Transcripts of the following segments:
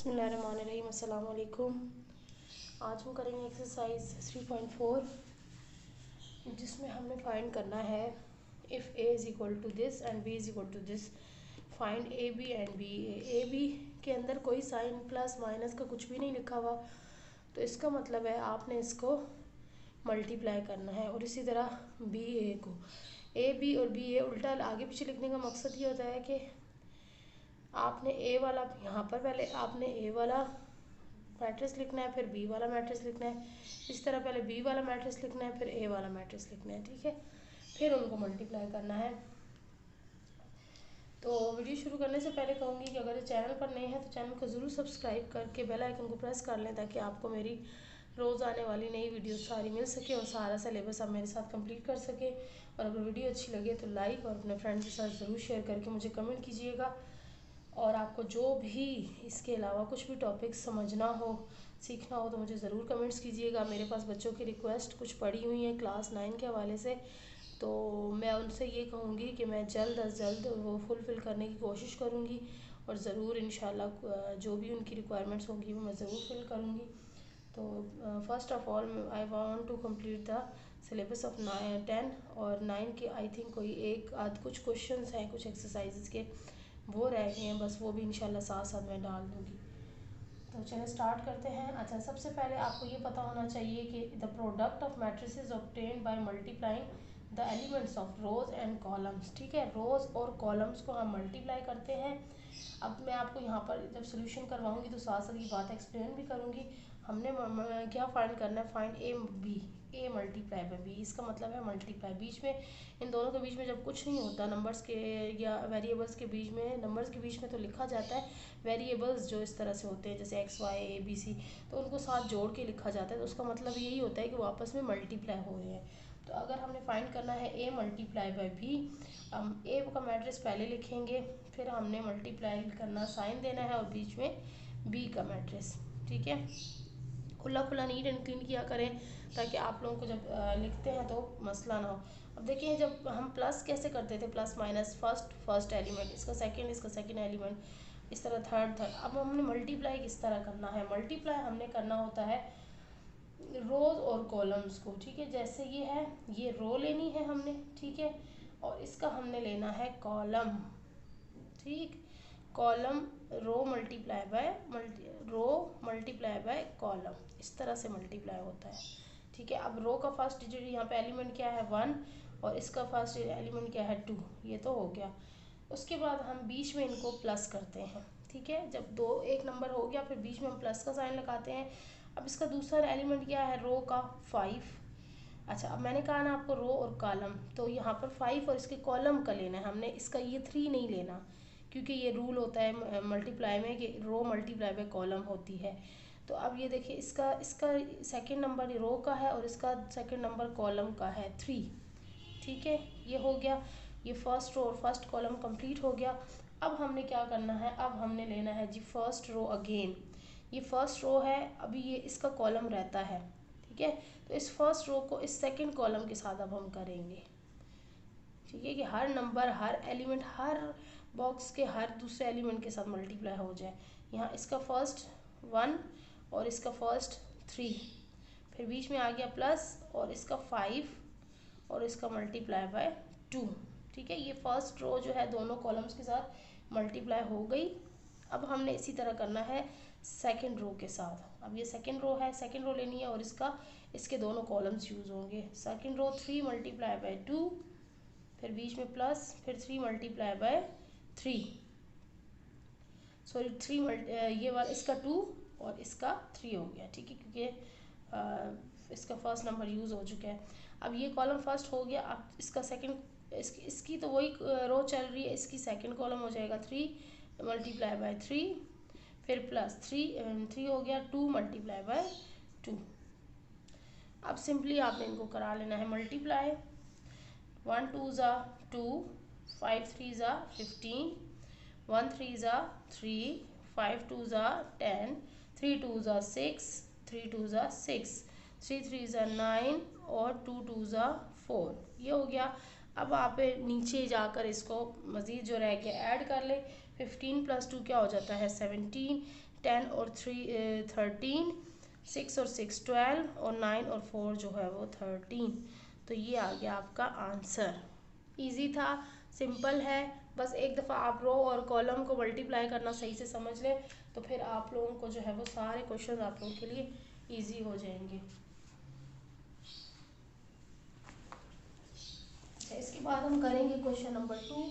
बिस्मिल्लाहिर्रहमानिर्रहीम। अस्सलाम वालेकुम। आज हम करेंगे एक्सरसाइज 3.4, जिसमें हमने फाइंड करना है if A is equal to this and B is equal to this, find A B and B. A B के अंदर कोई साइन प्लस माइनस का कुछ भी नहीं लिखा हुआ, तो इसका मतलब है आपने इसको मल्टीप्लाई करना है। और इसी तरह बी ए को, ए बी और बी ए उल्टा आगे पीछे लिखने का मकसद ये होता है कि आपने ए वाला यहाँ पर पहले आपने ए वाला मैट्रिक्स लिखना है, फिर बी वाला मैट्रिक्स लिखना है। इस तरह पहले बी वाला मैट्रिक्स लिखना है, फिर ए वाला मैट्रिक्स लिखना है, ठीक है। फिर उनको मल्टीप्लाई करना है। तो वीडियो शुरू करने से पहले कहूँगी कि अगर चैनल पर नए हैं तो चैनल को ज़रूर सब्सक्राइब करके बेल आइकन को प्रेस कर लें, ताकि आपको मेरी रोज़ आने वाली नई वीडियो सारी मिल सके और सारा सिलेबस आप मेरे साथ कंप्लीट कर सके। और अगर वीडियो अच्छी लगे तो लाइक और अपने फ्रेंड्स के साथ ज़रूर शेयर करके मुझे कमेंट कीजिएगा। और आपको जो भी इसके अलावा कुछ भी टॉपिक समझना हो, सीखना हो, तो मुझे ज़रूर कमेंट्स कीजिएगा। मेरे पास बच्चों की रिक्वेस्ट कुछ पड़ी हुई है क्लास 9 के हवाले से, तो मैं उनसे ये कहूँगी कि मैं जल्द अज जल्द वो फुलफ़िल करने की कोशिश करूँगी। और ज़रूर इंशाल्लाह जो भी उनकी रिक्वायरमेंट्स होंगी वो मैं ज़रूर फिल करूँगी। तो first of all I want to complete the syllabus of 10 और 9 के। आई थिंक कोई एक आध कुछ क्वेश्चंस हैं, कुछ एक्सरसाइजेज के वो रह गए हैं, बस वो भी इंशाल्लाह साथ साथ मैं डाल दूँगी। तो चलिए स्टार्ट करते हैं। अच्छा, सबसे पहले आपको ये पता होना चाहिए कि the product of matrices obtained by multiplying the elements of rows and columns, ठीक है। रोज़ और कॉलम्स को हम मल्टीप्लाई करते हैं। अब मैं आपको यहाँ पर जब सोल्यूशन करवाऊँगी तो साथ साथ ये बात एक्सप्लेन भी करूँगी। हमने क्या फाइंड करना है, find A B, A multiply by B. इसका मतलब है मल्टीप्लाई, बीच में इन दोनों के बीच में जब कुछ नहीं होता, नंबर्स के या वेरिएबल्स के बीच में, नंबर्स के बीच में तो लिखा जाता है, वेरिएबल्स जो इस तरह से होते हैं जैसे X Y A B C, तो उनको साथ जोड़ के लिखा जाता है। तो उसका मतलब यही होता है कि वो आपस में मल्टीप्लाई हो रहे हैं। तो अगर हमने फाइंड करना है ए मल्टीप्लाई बाय बी, हम ए का मैट्रिक्स पहले लिखेंगे, फिर हमने मल्टीप्लाई करना, साइन देना है, और बीच में बी का मैट्रिक्स, ठीक है। खुला खुला नीट एंड क्लीन किया करें, ताकि आप लोगों को जब लिखते हैं तो मसला ना हो। अब देखिए, जब हम प्लस कैसे करते थे, प्लस माइनस, फर्स्ट एलिमेंट, इसका सेकंड एलिमेंट, इस तरह थर्ड। अब हमने मल्टीप्लाई किस तरह करना है, मल्टीप्लाई हमने करना होता है रोज और कॉलम्स को, ठीक है। जैसे ये है, ये रो लेनी है हमने, ठीक है, और इसका हमने लेना है कॉलम, ठीक। Column row multiply by column, इस तरह से मल्टीप्लाई होता है, ठीक है। अब रो का फर्स्ट डिजिट यहाँ पे एलिमेंट क्या है 1, और इसका फर्स्ट एलिमेंट क्या है 2, ये तो हो गया। उसके बाद हम बीच में इनको प्लस करते हैं, ठीक है। जब एक नंबर हो गया, फिर बीच में हम प्लस का साइन लगाते हैं। अब इसका दूसरा एलिमेंट क्या है रो का 5। अच्छा, अब मैंने कहा ना आपको रो और कॉलम, तो यहाँ पर 5 और इसके कॉलम का लेना है हमने, इसका ये 3 नहीं लेना, क्योंकि ये रूल होता है मल्टीप्लाई में कि रो मल्टीप्लाई बाय कॉलम होती है। तो अब ये देखिए, इसका सेकंड नंबर रो का है और इसका सेकंड नंबर कॉलम का है 3, ठीक है। ये हो गया, ये फर्स्ट रो और फर्स्ट कॉलम कंप्लीट हो गया। अब हमने क्या करना है, अब हमने लेना है जी फर्स्ट रो अगेन। ये फर्स्ट रो है, अभी ये इसका कॉलम रहता है, ठीक है। तो इस फर्स्ट रो को इस सेकंड कॉलम के साथ अब हम करेंगे, ठीक है, कि हर नंबर, हर एलिमेंट, हर बॉक्स के हर दूसरे एलिमेंट के साथ मल्टीप्लाई हो जाए। यहाँ इसका फर्स्ट 1 और इसका फर्स्ट 3, फिर बीच में आ गया प्लस, और इसका 5 और इसका मल्टीप्लाई बाय 2, ठीक है। ये फर्स्ट रो जो है दोनों कॉलम्स के साथ मल्टीप्लाई हो गई। अब हमने इसी तरह करना है सेकंड रो के साथ। अब ये सेकंड रो है, सेकंड रो लेनी है, और इसके दोनों कॉलम्स यूज़ होंगे। सेकंड रो 3 मल्टीप्लाई बाय 2, फिर बीच में प्लस, फिर 3 मल्टीप्लाई बाय 3, सॉरी 3 ये वाला इसका 2 और इसका 3 हो गया, ठीक है, क्योंकि इसका फर्स्ट नंबर यूज़ हो चुका है। अब ये कॉलम फर्स्ट हो गया। अब इसका सेकंड, इसकी तो वही रो चल रही है, इसकी सेकंड कॉलम हो जाएगा 3 मल्टीप्लाई बाय 3, फिर प्लस 3 हो गया, 2 मल्टीप्लाई बाय 2। अब सिंपली आपने इनको करा लेना है मल्टीप्लाई। 1 2 ज़ा 2, 5 3 ज़ा 15, 1 3 ज़ा 3, 5 2 ज़ा 10, 3 2 ज़ा 6, 3 2 ज़ा 6, 3 3 ज़ा 9, और 2 2 ज़ा 4, ये हो गया। अब आप नीचे जाकर इसको मज़ीद जो रह गया ऐड कर ले। 15 + 2 क्या हो जाता है 17, 10 और 3 13, 6 और 6 12 और 9 और 4 जो है वो 13। तो ये आ गया आपका आंसर। इजी था, सिंपल है। बस एक दफ़ा आप रो और कॉलम को मल्टीप्लाई करना सही से समझ लें तो फिर आप लोगों को जो है वो सारे क्वेश्चन आप लोगों के लिए इजी हो जाएंगे। अच्छा, इसके बाद हम करेंगे क्वेश्चन नंबर 2।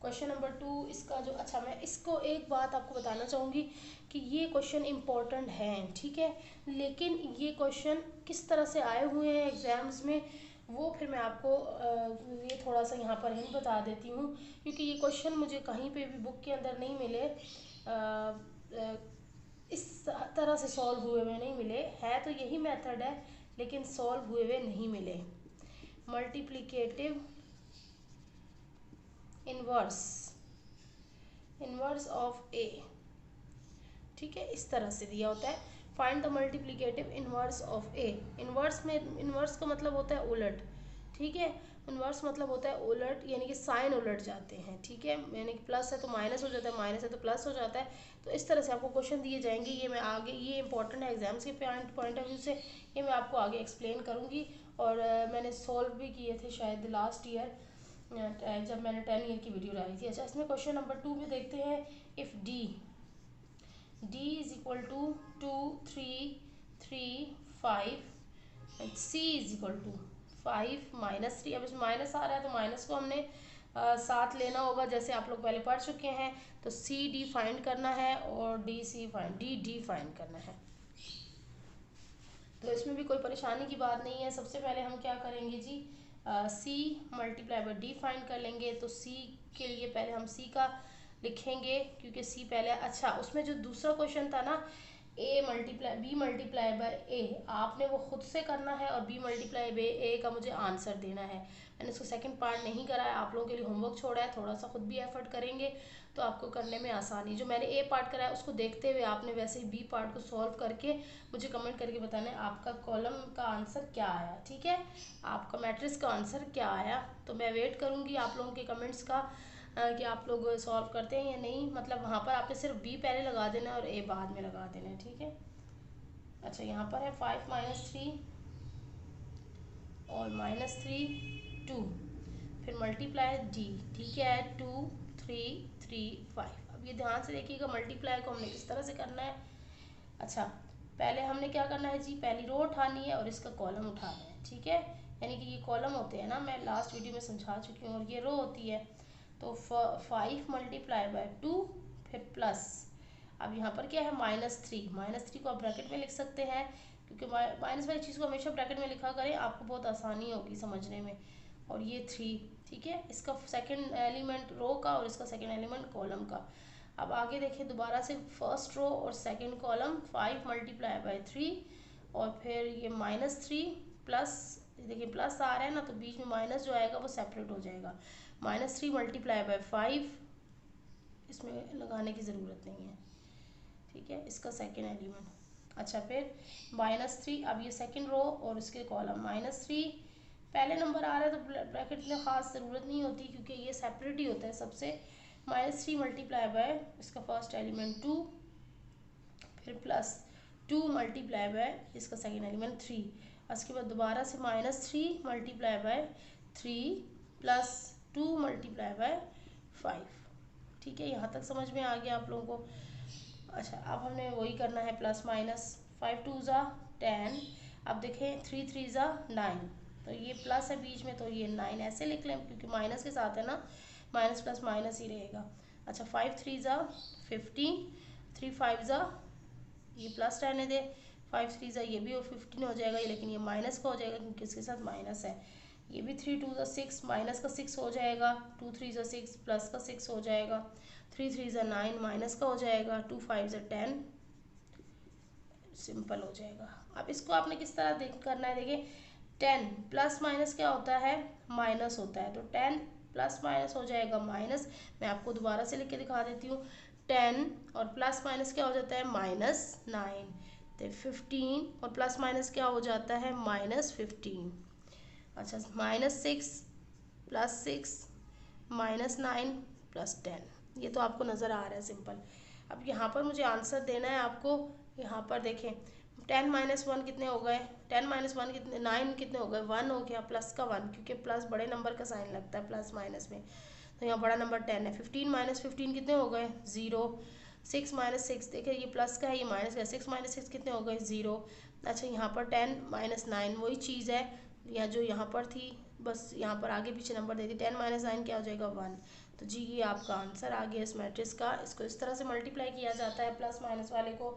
क्वेश्चन नंबर 2 इसका जो, अच्छा मैं इसको एक बात आपको बताना चाहूँगी कि ये क्वेश्चन इम्पोर्टेंट हैं, ठीक है, लेकिन ये क्वेश्चन किस तरह से आए हुए हैं एग्ज़ाम्स में वो फिर मैं आपको ये थोड़ा सा यहाँ पर हिंट बता देती हूँ, क्योंकि ये क्वेश्चन मुझे कहीं पे भी बुक के अंदर नहीं मिले, इस तरह से सॉल्व हुए हुए नहीं मिले है, तो यही मेथड है लेकिन सॉल्व हुए हुए नहीं मिले। मल्टीप्लिकेटिव इनवर्स, इनवर्स ऑफ ए, ठीक है, इस तरह से दिया होता है। Find the multiplicative inverse of A. Inverse में, इनवर्स का मतलब होता है उलट, ठीक है, इनवर्स मतलब होता है उलट, यानी कि साइन उलट जाते हैं, ठीक है, यानी कि प्लस है तो माइनस हो जाता है, माइनस है तो प्लस हो जाता है। तो इस तरह से आपको क्वेश्चन दिए जाएंगे, ये मैं आगे, ये इंपॉर्टेंट है एग्जाम्स के पॉइंट ऑफ व्यू से, ये मैं आपको आगे एक्सप्लेन करूँगी। और मैंने सॉल्व भी किए थे शायद लास्ट ईयर जब मैंने 10 ईयर की वीडियो डाली थी। अच्छा, इसमें क्वेश्चन नंबर 2 में देखते हैं, if d is equal to 2 3 3 5 and c is equal to 5 minus 3। अब इसमें माइनस आ रहा है तो माइनस को हमने साथ लेना होगा, जैसे आप लोग पहले पढ़ चुके हैं। तो सी डी फाइंड करना है और डी फाइंड करना है। तो इसमें भी कोई परेशानी की बात नहीं है। सबसे पहले हम क्या करेंगे जी, C multiply by D find कर लेंगे। तो सी के लिए पहले हम सी का लिखेंगे क्योंकि सी पहले, अच्छा उसमें जो दूसरा क्वेश्चन था ना, बी मल्टीप्लाई बाय ए, आपने वो खुद से करना है और बी मल्टीप्लाई बाय ए का मुझे आंसर देना है। मैंने इसको सेकंड पार्ट नहीं करा है, आप लोगों के लिए होमवर्क छोड़ा है, थोड़ा सा खुद भी एफर्ट करेंगे तो आपको करने में आसानी। जो मैंने ए पार्ट करा है उसको देखते हुए आपने वैसे ही बी पार्ट को सॉल्व करके मुझे कमेंट करके बताना है आपका कॉलम का आंसर क्या आया, ठीक है, आपका मैट्रिक्स का आंसर क्या आया। तो मैं वेट करूँगी आप लोगों के कमेंट्स का कि आप लोग सॉल्व करते हैं या नहीं। मतलब वहाँ पर आपने सिर्फ बी पहले लगा देना है और ए बाद में लगा देना है, ठीक है। अच्छा, यहाँ पर है 5 माइनस 3 और माइनस 3 2, फिर मल्टीप्लाई डी, ठीक है, 2 3 3 5। अब ये ध्यान से देखिएगा मल्टीप्लाई को हमने किस तरह से करना है। अच्छा, पहले हमने क्या करना है जी, पहली रो उठानी है और इसका कॉलम उठाना है, ठीक है, यानी कि ये कॉलम होते हैं ना, मैं लास्ट वीडियो में समझा चुकी हूँ, और ये रो होती है। तो 5 मल्टीप्लाई बाय 2 फिर प्लस, अब यहाँ पर क्या है -3, -3 को आप ब्रैकेट में लिख सकते हैं क्योंकि माइनस वाली चीज़ को हमेशा ब्रैकेट में लिखा करें, आपको बहुत आसानी होगी समझने में। और ये 3, ठीक है, इसका सेकंड एलिमेंट रो का और इसका सेकंड एलिमेंट कॉलम का। अब आगे देखिए दोबारा से फर्स्ट रो और सेकंड कॉलम, 5 मल्टीप्लाई बाय 3 और फिर ये -3 प्लस, देखिए प्लस आ रहा है ना तो बीच में माइनस जो आएगा वो सेपरेट हो जाएगा। -3 मल्टीप्लाई बाय 5, इसमें लगाने की ज़रूरत नहीं है, ठीक है, इसका सेकंड एलिमेंट। अच्छा, फिर -3, अब ये सेकंड रो और इसके कॉलम -3, पहले नंबर आ रहा है तो ब्रैकेट में ख़ास ज़रूरत नहीं होती क्योंकि ये सेपरेट ही होता है सबसे। -3 मल्टीप्लाई बाय इसका फर्स्ट एलिमेंट 2, फिर प्लस 2 मल्टीप्लाई बाय इसका सेकंड एलिमेंट 3, उसके बाद दोबारा से -3 multiply by 3 plus 2 multiply bye 5, ठीक है, यहाँ तक समझ में आ गया आप लोगों को। अच्छा, अब हमने वही करना है, प्लस माइनस, 5 2 ज़ा 10, अब देखें 3 3 ज़ा 9, तो ये प्लस है बीच में तो ये 9 ऐसे लिख लें क्योंकि माइनस के साथ है ना, माइनस प्लस माइनस ही रहेगा। अच्छा, 5 3 ज़ा 15, 3 5 ज़ा, ये प्लस रहने दे, 5 3 ज़ा ये भी 15 हो जाएगा, लेकिन ये माइनस का हो जाएगा क्योंकि इसके साथ माइनस है। ये भी 3 2 ज़ा 6, माइनस का 6 हो जाएगा, 2 3 ज़ा 6 प्लस का 6 हो जाएगा, 3 3 ज़ा 9 माइनस का हो जाएगा, 2 5 ज़ा 10 सिंपल हो जाएगा। अब इसको आपने किस तरह करना है, देखिए 10 प्लस माइनस क्या होता है, माइनस होता है, तो 10 प्लस माइनस हो जाएगा माइनस। मैं आपको दोबारा से लिख के दिखा देती हूँ, 10 और प्लस माइनस क्या हो जाता है, -9, तो 15 और प्लस माइनस क्या हो जाता है, -15। अच्छा, -6 प्लस 6 -9 प्लस 10, ये तो आपको नज़र आ रहा है सिंपल। अब यहाँ पर मुझे आंसर देना है आपको। यहाँ पर देखें 10 - 1 कितने हो गए, 10 - 1 कितने, 9 कितने हो गए, 1 हो गया, प्लस का 1, क्योंकि प्लस बड़े नंबर का साइन लगता है प्लस माइनस में, तो यहाँ बड़ा नंबर 10 है। 15 - 15 कितने हो गए, 0। 6 - 6 देखिए ये प्लस का है ये माइनस का, 6 - 6 कितने हो गए, 0। अच्छा यहाँ पर 10 - 9 वही चीज़ है या जो यहाँ पर थी, बस यहाँ पर आगे पीछे नंबर दे दी। 10 - 9 क्या हो जाएगा, 1। तो जी ये आपका आंसर आ गया इस मैट्रिक्स का। इसको इस तरह से मल्टीप्लाई किया जाता है प्लस माइनस वाले को।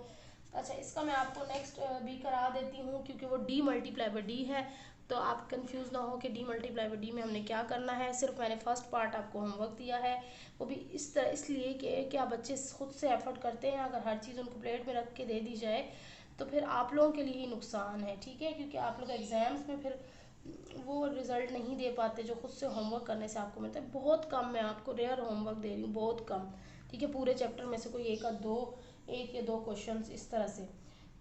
अच्छा इसका मैं आपको नेक्स्ट भी करा देती हूँ, क्योंकि वो डी मल्टीप्लाई बाई डी है, तो आप कंफ्यूज ना हो कि डी मल्टीप्लाई बाई डी में हमने क्या करना है। सिर्फ मैंने फर्स्ट पार्ट आपको होमवर्क दिया है, वो भी इस तरह इसलिए कि क्या बच्चे खुद से एफर्ट करते हैं, अगर हर चीज़ उनको प्लेट में रख के दे दी जाए तो फिर आप लोगों के लिए ही नुकसान है, ठीक है, क्योंकि आप लोग एग्ज़ाम्स में फिर वो रिज़ल्ट नहीं दे पाते जो खुद से होमवर्क करने से आपको मिलता है। बहुत कम, मैं आपको रेयर होमवर्क दे रही हूँ, बहुत कम, ठीक है, पूरे चैप्टर में से कोई एक या दो क्वेश्चन इस तरह से।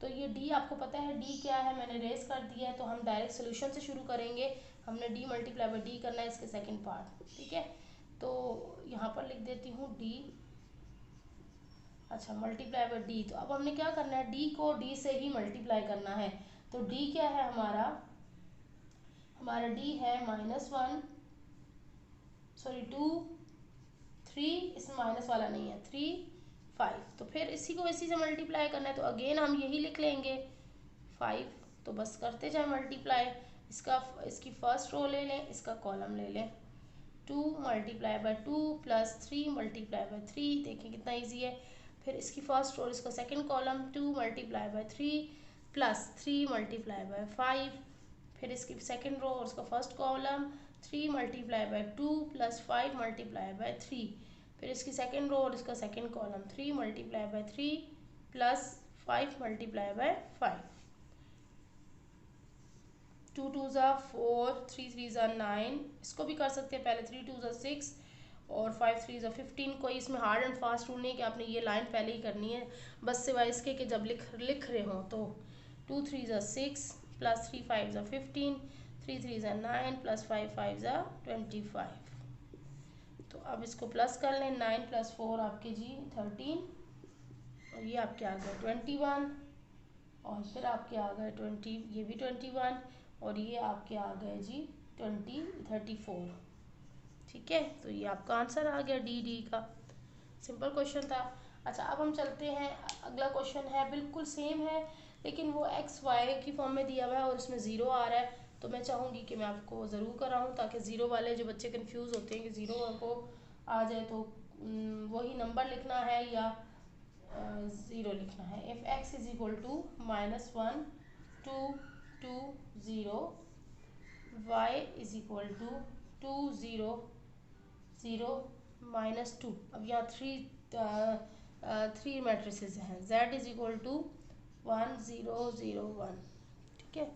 तो ये डी आपको पता है डी क्या है, मैंने रेस कर दिया है, तो हम डायरेक्ट सोल्यूशन से शुरू करेंगे। हमने डी मल्टीप्लाई बाई डी करना है इसके सेकंड पार्ट, ठीक है। तो यहाँ पर लिख देती हूँ डी, अच्छा मल्टीप्लाई बाई डी। तो अब हमने क्या करना है, डी को डी से ही मल्टीप्लाई करना है। तो डी क्या है हमारा, हमारा डी है -1, सॉरी 2, 3, इसमें माइनस वाला नहीं है, 3, 5। तो फिर इसी को इसी से मल्टीप्लाई करना है, तो अगेन हम यही लिख लेंगे 5। तो बस करते जाए मल्टीप्लाई, इसकी फर्स्ट रो ले लें, इसका कॉलम ले लें। 2 × 2 प्लस 3 × 3, देखिए कितना ईजी है। फिर इसकी फर्स्ट रो और इसका सेकंड कॉलम 2 × 3 प्लस 3 × 5। फिर इसकी सेकंड रो और उसका फर्स्ट कॉलम 3 × 2 प्लस 5 × 3। फिर इसकी सेकंड रो और इसका सेकंड कॉलम 3 × 3 प्लस 5 × 5। 2 2 ज़ा 4, 3 3 ज़ा 9, इसको भी कर सकते हैं पहले, 3 2 ज़ा 6 और 5 3 ज़ा 15। कोई इसमें हार्ड एंड फास्ट रूल नहीं है कि आपने ये लाइन पहले ही करनी है, बस सिवाय इसके कि जब लिख रहे हो तो 2 3 ज़ा 6 प्लस 3 5 ज़ा 15, 3 3 ज़ा 9 प्लस 5 5 ज़ा 25। तो अब इसको प्लस कर लें, 9 + 4 आपके जी 13, और ये आपके आ गए 21, और फिर आपके आ गए 20, ये भी 21, और ये आपके आ गए जी 34। ठीक है, तो ये आपका आंसर आ गया डी का। सिंपल क्वेश्चन था। अच्छा अब हम चलते हैं, अगला क्वेश्चन है बिल्कुल सेम है, लेकिन वो एक्स वाई की फॉर्म में दिया हुआ है और उसमें ज़ीरो आ रहा है। तो मैं चाहूँगी कि मैं आपको ज़रूर कराऊँ, ताकि ज़ीरो वाले जो बच्चे कंफ्यूज होते हैं कि ज़ीरो को आ जाए तो वही नंबर लिखना है या ज़ीरो लिखना है। If X is equal to -1 2 2 0, Y is equal to 2 0 0 -2। अब यहाँ थ्री मैट्रिसेस हैं, z इज इक्वल टू 1 0 0 1, ठीक है।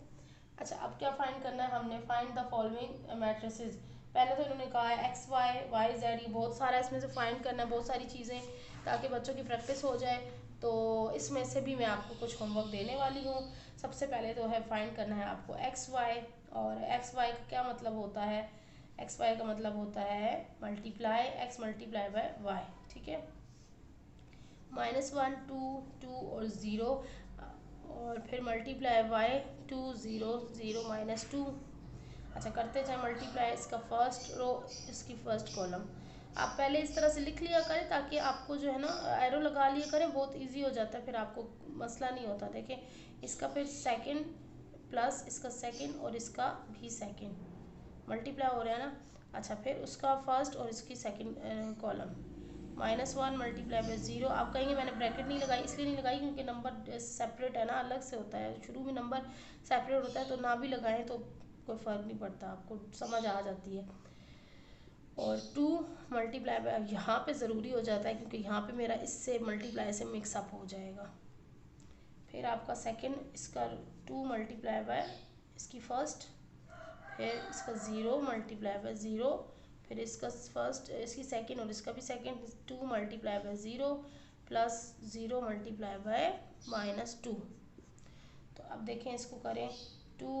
अच्छा अब क्या फाइंड करना है, हमने फाइंड द फॉलोइंग मैट्रिसेस। पहले तो इन्होंने कहा है एक्स वाई वाई जेड, ये बहुत सारा इसमें से फाइंड करना है, बहुत सारी चीज़ें, ताकि बच्चों की प्रैक्टिस हो जाए। तो इसमें से भी मैं आपको कुछ होमवर्क देने वाली हूँ। सबसे पहले तो है फाइंड करना है आपको एक्स वाई, और एक्स वाई का क्या मतलब होता है, एक्स वाई का मतलब होता है multiply X multiply by Y, ठीक है। -1 2 2 और 0, और फिर मल्टीप्लाई वाई 2 0 0 -2। अच्छा करते जाए मल्टीप्लाई, इसका फर्स्ट रो इसकी फर्स्ट कॉलम। आप पहले इस तरह से लिख लिया करें ताकि आपको जो है ना एरो लगा लिया करें, बहुत इजी हो जाता है, फिर आपको मसला नहीं होता। देखें इसका फिर सेकंड प्लस इसका सेकंड और इसका भी सेकंड मल्टीप्लाई हो रहा है ना। अच्छा फिर उसका फर्स्ट और इसकी सेकंड कॉलम -1 × 0। आप कहेंगे मैंने ब्रैकेट नहीं लगाई, इसलिए नहीं लगाई क्योंकि नंबर सेपरेट है ना, अलग से होता है, शुरू में नंबर सेपरेट होता है, तो ना भी लगाएं तो कोई फ़र्क नहीं पड़ता, आपको समझ आ जाती है। और 2 मल्टीप्लाई बाय, यहाँ पे ज़रूरी हो जाता है क्योंकि यहाँ पे मेरा इससे मल्टीप्लाई से मिक्सअप हो जाएगा। फिर आपका सेकंड, इसका 2 मल्टीप्लाई बाय इसकी फर्स्ट, फिर इसका 0 मल्टीप्लाई बाय 0, फिर इसका फर्स्ट इसकी सेकंड और इसका भी second 2 multiply by 0 plus 0 multiply bye -2। तो अब देखें इसको करें, 2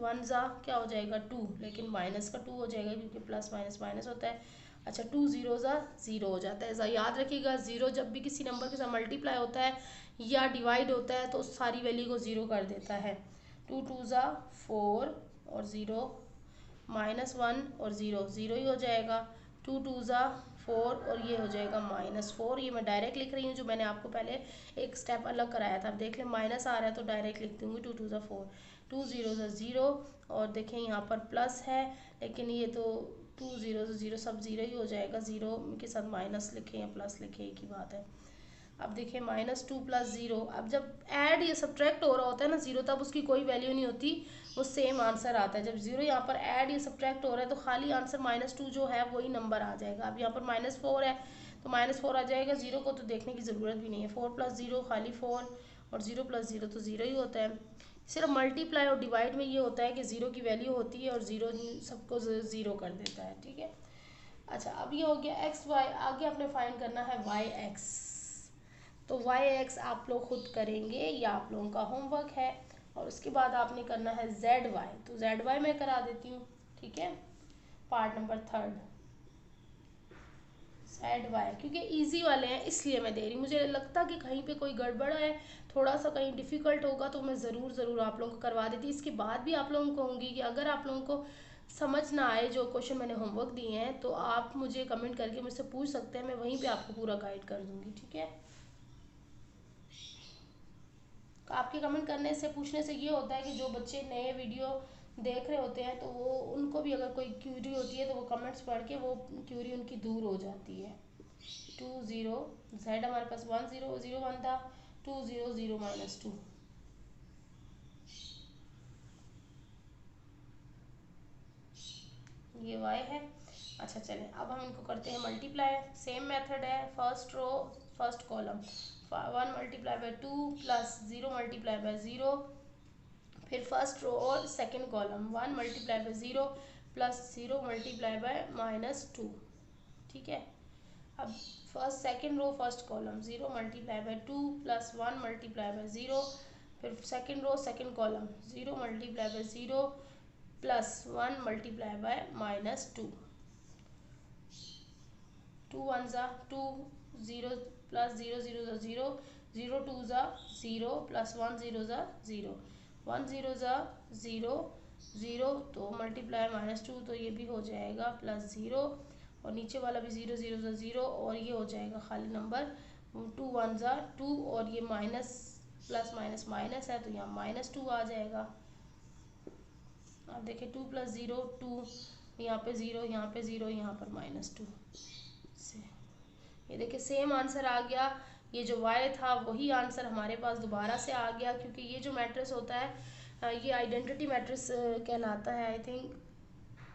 1 ज़ा क्या हो जाएगा 2, लेकिन माइनस का 2 हो जाएगा क्योंकि प्लस माइनस माइनस होता है। अच्छा 2 जीरो ज़ा ज़ीरो हो जाता है। ऐसा याद रखिएगा, ज़ीरो जब भी किसी नंबर के साथ मल्टीप्लाई होता है या डिवाइड होता है तो उस सारी वैल्यू को ज़ीरो कर देता है। 2 टू ज़ा 4 और ज़ीरो, -1 और ज़ीरो ज़ीरो ही हो जाएगा। 2 टू ज़ा 4 और ये हो जाएगा -4। ये मैं डायरेक्ट लिख रही हूँ, जो मैंने आपको पहले एक स्टेप अलग कराया था। अब देख लें माइनस आ रहा है तो डायरेक्ट लिख दूँगी 2 टू ज़ा 4, 2 ज़ीरो ज़ा ज़ीरो, और देखें यहाँ पर प्लस है लेकिन ये तो 2 ज़ीरो ज़ा ज़ीरो सब ज़ीरो ही हो जाएगा। ज़ीरो के साथ माइनस लिखें या प्लस लिखें एक ही बात है। अब देखिए -2 + 0, अब जब ऐड या सब्ट्रैक्ट हो रहा होता है ना ज़ीरो, तब उसकी कोई वैल्यू नहीं होती, वो सेम आंसर आता है। जब ज़ीरो यहाँ पर ऐड या सब्ट्रैक्ट हो रहा है तो खाली आंसर -2 जो है वही नंबर आ जाएगा। अब यहाँ पर -4 है तो -4 आ जाएगा, ज़ीरो को तो देखने की ज़रूरत भी नहीं है। 4 + 0 खाली 4, और 0 + 0 तो ज़ीरो ही होता है। सिर्फ मल्टीप्लाई और डिवाइड में ये होता है कि ज़ीरो की वैल्यू होती है और ज़ीरो सबको ज़ीरो कर देता है, ठीक है। अच्छा, अब ये हो गया एक्स वाई, आगे आपने फाइंड करना है वाई एक्स। तो वाई एक्स आप लोग खुद करेंगे, या आप लोगों का होमवर्क है। और उसके बाद आपने करना है जेड वाई, तो जेड वाई मैं करा देती हूँ, ठीक है। पार्ट नंबर 3 जेड वाई, क्योंकि इजी वाले हैं इसलिए मैं दे रही हूँ। मुझे लगता कि कहीं पे कोई गड़बड़ है, थोड़ा सा कहीं डिफ़िकल्ट होगा तो मैं ज़रूर आप लोगों को करवा देती। इसके बाद भी आप लोगों को कहूँगी कि अगर आप लोगों को समझ ना आए जो क्वेश्चन मैंने होमवर्क दिए हैं तो आप मुझे कमेंट करके मुझसे पूछ सकते हैं, मैं वहीं पे आपको पूरा गाइड कर दूँगी, ठीक है। आपके कमेंट करने से, पूछने से ये होता है कि जो बच्चे नए वीडियो देख रहे होते हैं तो वो, उनको भी अगर कोई क्यूरी होती है तो वो कमेंट्स पढ़ के वो क्यूरी उनकी दूर हो जाती है। 2 0, जेड हमारे पास 1 0 0 1 था, 2 0 0 -2, ये वाई है। अच्छा चलें, अब हम इनको करते हैं मल्टीप्लाई। सेम मेथड है, फर्स्ट रो फर्स्ट कॉलम, 1 × 2 + 0 × 0, फिर फर्स्ट रो और सेकंड कॉलम 1 × 0 + 0 × -2, ठीक है। अब first second row first column 0 × 2 + 1 × 0, फिर सेकंड रो सेकंड कॉलम 0 × 0 + 1 × -2, 2 1 ज़ा 2, 0 + 0 0 ज़ा 0, 0 2 ज़ा 0 + 1 0 ज़ा 0, 1 0 ज़ा 0 0, तो मल्टीप्लाई -2 तो ये भी हो जाएगा +0, और नीचे वाला भी 0 0 ज़ा 0, और ये हो जाएगा खाली नंबर 2 1 ज़ा 2, और ये माइनस प्लस माइनस माइनस है तो यहाँ -2 आ जाएगा। अब देखिए 2 + 0 2, यहाँ पे 0, यहाँ पे 0, यहाँ पर -2 से, ये देखिए सेम आंसर आ गया। ये जो वाई था वही आंसर हमारे पास दोबारा से आ गया, क्योंकि ये जो मैट्रिक्स होता है ये आइडेंटिटी मैट्रिक्स कहलाता है आई थिंक।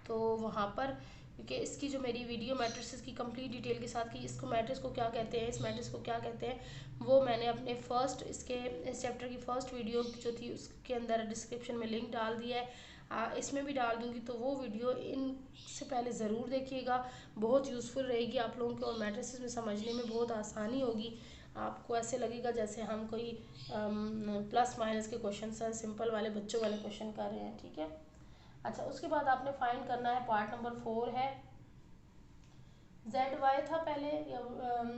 तो वहाँ पर, क्योंकि इसकी जो मेरी वीडियो मैट्रिक्स की कंप्लीट डिटेल के साथ कि इसको मैट्रिक्स को क्या कहते हैं, इस मैट्रिक्स को क्या कहते हैं, वो मैंने अपने फर्स्ट इस चैप्टर की फर्स्ट वीडियो जो थी उसके अंदर डिस्क्रिप्शन में लिंक डाल दिया है, इसमें भी डाल दूँगी। तो वो वीडियो इनसे पहले ज़रूर देखिएगा, बहुत यूज़फुल रहेगी आप लोगों को, और मैट्रिक्स में समझने में बहुत आसानी होगी। आपको ऐसे लगेगा जैसे हम कोई प्लस माइनस के क्वेश्चन सिंपल वाले बच्चों वाले क्वेश्चन कर रहे हैं, ठीक है। अच्छा, उसके बाद आपने फाइंड करना है, पार्ट नंबर 4 है जेड वाई था पहले,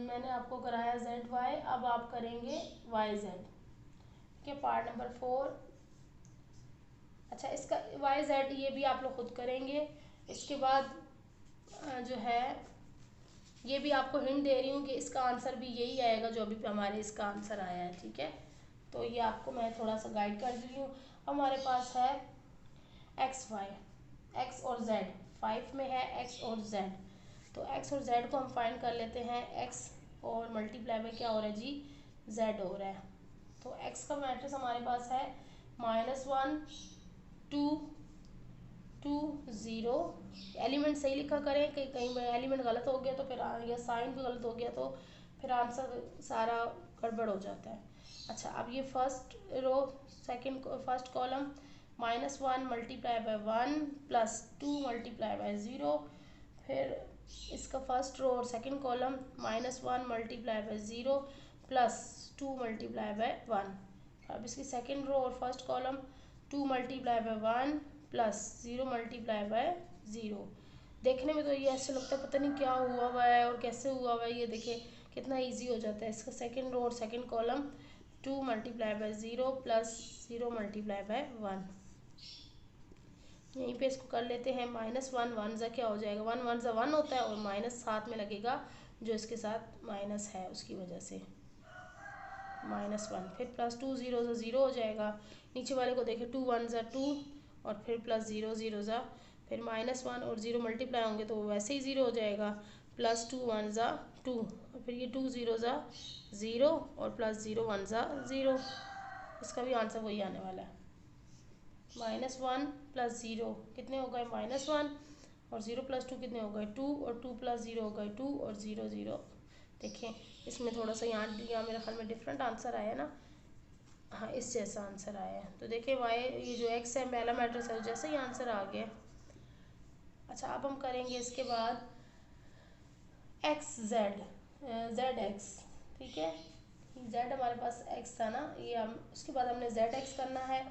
मैंने आपको कराया जेड वाई, अब आप करेंगे वाई जेड, ठीक है। पार्ट नंबर 4, अच्छा इसका वाई जेड ये भी आप लोग खुद करेंगे। इसके बाद जो है ये भी आपको हिंट दे रही हूँ कि इसका आंसर भी यही आएगा जो अभी हमारे इसका आंसर आया है, ठीक है। तो ये आपको मैं थोड़ा सा गाइड कर दी हूँ। हमारे पास है एक्स वाई, एक्स और जेड, 5 में है एक्स और जेड, तो एक्स और जेड को हम फाइंड कर लेते हैं। एक्स और मल्टीप्लाई में क्या हो रहा है जी, जेड हो रहा है। तो एक्स का मैट्रिक्स हमारे पास है -1 2 2 0, एलिमेंट सही लिखा करें, कहीं कहीं एलिमेंट गलत हो गया तो फिर या साइन भी गलत हो गया तो फिर आंसर सारा गड़बड़ हो जाता है। अच्छा, अब ये first row second first column -1 × 1 + 2 × 0, फिर इसका फर्स्ट रो और सेकंड कॉलम -1 × 0 + 2 × 1, अब इसकी सेकंड रो और फर्स्ट कॉलम 2 × 1 + 0 × 0, देखने में तो ये ऐसे लगता है पता नहीं क्या हुआ है और कैसे हुआ है। ये देखिए कितना इजी हो जाता है। इसका सेकंड रो और second column 2 multiply by 0 plus 0 multiply by 1। यहीं पे इसको कर लेते हैं -1 1 ज़ा क्या हो जाएगा, 1 1 ज़ा 1 होता है और माइनस साथ में लगेगा जो इसके साथ माइनस है उसकी वजह से -1। फिर प्लस 2 0 ज़ा 0 हो जाएगा। नीचे वाले को देखें 2 1 ज़ा 2 और फिर प्लस 0 0 ज़ा फिर -1 और 0 मल्टीप्लाई होंगे तो वैसे ही 0 हो जाएगा। प्लस 2 1 ज़ा 2 और फिर ये 2 0 ज़ा 0 और प्लस 0 1 ज़ा 0। इसका भी आंसर वही आने वाला है। -1 प्लस 0 कितने हो गए -1 और 0 प्लस 2 कितने हो गए 2 और 2 प्लस 0 हो गए 2 और 0 0। देखें इसमें थोड़ा सा यहाँ मेरे ख्याल में डिफरेंट आंसर आया ना। हाँ इस जैसा आंसर आया है। तो देखें वाई ये जो एक्स है पहला मैट्रिक्स है जैसे ही आंसर आ गया। अच्छा अब हम करेंगे इसके बाद एक्स जेड जेड एक्स। ठीक है जेड हमारे पास एक्स था ना, ये हम उसके बाद हमने जेड एक्स करना है।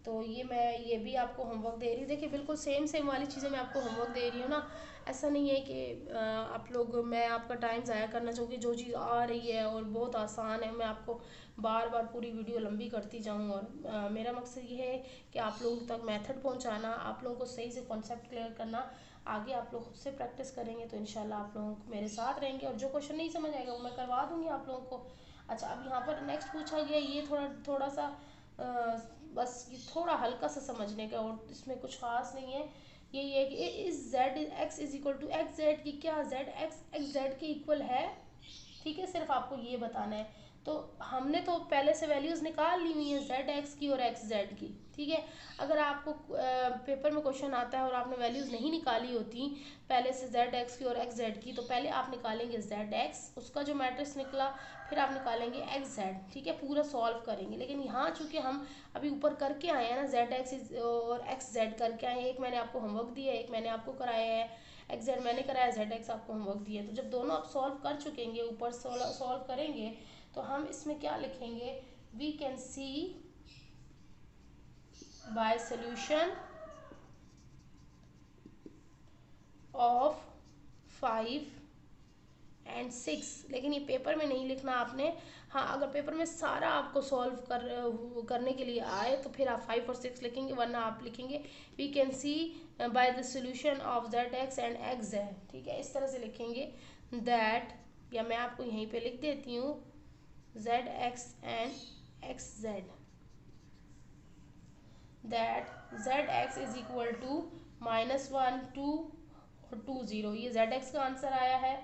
तो ये भी आपको होमवर्क दे रही हूँ। देखिए बिल्कुल सेम वाली चीज़ें मैं आपको होमवर्क दे रही हूँ ना। ऐसा नहीं है कि आप लोग मैं आपका टाइम ज़ाया करना चाहूँगी। जो चीज़ आ रही है और बहुत आसान है मैं आपको बार बार पूरी वीडियो लंबी करती जाऊँ। और मेरा मकसद ये है कि आप लोगों तक मेथड पहुँचाना, आप लोगों को सही से कॉन्सेप्ट क्लियर करना। आगे आप लोग खुद से प्रैक्टिस करेंगे तो इंशाल्लाह आप लोग मेरे साथ रहेंगे और जो क्वेश्चन नहीं समझ आएगा वो मैं करवा दूँगी आप लोगों को। अच्छा अब यहाँ पर नेक्स्ट पूछा गया ये थोड़ा सा बस ये थोड़ा हल्का सा समझने का और इसमें कुछ खास नहीं है। यही है कि इस Z X is equal to X Z की क्या जेड एक्स एक्स जेड के इक्वल है। ठीक है सिर्फ आपको ये बताना है। तो हमने तो पहले से वैल्यूज़ निकाल ली हुई हैं जेड एक्स की और एक्स जेड की। ठीक है अगर आपको पेपर में क्वेश्चन आता है और आपने वैल्यूज़ नहीं निकाली होती पहले से जेड एक्स की और एक्स जेड की, तो पहले आप निकालेंगे जेड एक्स उसका जो मैट्रिक्स निकला, फिर आप निकालेंगे एक्स जेड। ठीक है पूरा सॉल्व करेंगे। लेकिन यहाँ चूंकि हम अभी ऊपर करके आए हैं ना जेड एक्स और एक्स जेड करके आए हैं, एक मैंने आपको होमवर्क दिया है एक मैंने आपको कराया है, एक्स जेड मैंने कराया जेड एक्स आपको होमवर्क दिया है। तो जब दोनों आप सॉल्व कर चुकेंगे ऊपर सॉल्व करेंगे तो हम इसमें क्या लिखेंगे, we can see by solution of 5 and 6। लेकिन ये पेपर में नहीं लिखना आपने। हाँ अगर पेपर में सारा आपको सॉल्व करने के लिए आए तो फिर आप 5 और 6 लिखेंगे, वरना आप लिखेंगे we can see by the solution of Z X and X Z. ठीक है इस तरह से लिखेंगे दैट, या मैं आपको यहीं पे लिख देती हूँ Z X and X Z, that Z X is equal to -1 2 और 2 0। ये जेड एक्स का आंसर आया है।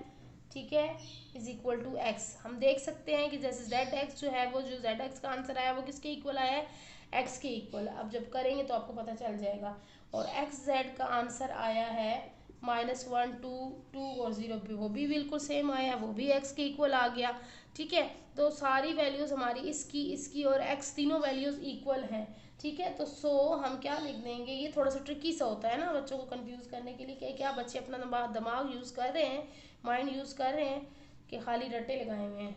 ठीक है इज इक्वल टू एक्स। हम देख सकते हैं कि जैसे जेड एक्स जो है वो जो जेड एक्स का आंसर आया वो किसके इक्वल आया है, एक्स के इक्वल। अब जब करेंगे तो आपको पता चल जाएगा। और एक्स जेड का आंसर आया है -1 2 2 और 0 भी, वो भी बिल्कुल सेम आया, वो भी एक्स के इक्वल आ गया। ठीक है तो सारी वैल्यूज़ हमारी इसकी और एक्स तीनों वैल्यूज़ इक्वल हैं। ठीक है तो हम क्या लिख देंगे, ये थोड़ा सा ट्रिकी सा होता है ना बच्चों को कंफ्यूज करने के लिए, क्या बच्चे अपना दिमाग यूज़ कर रहे हैं, माइंड यूज़ कर रहे हैं कि खाली रट्टे लगाए हुए हैं।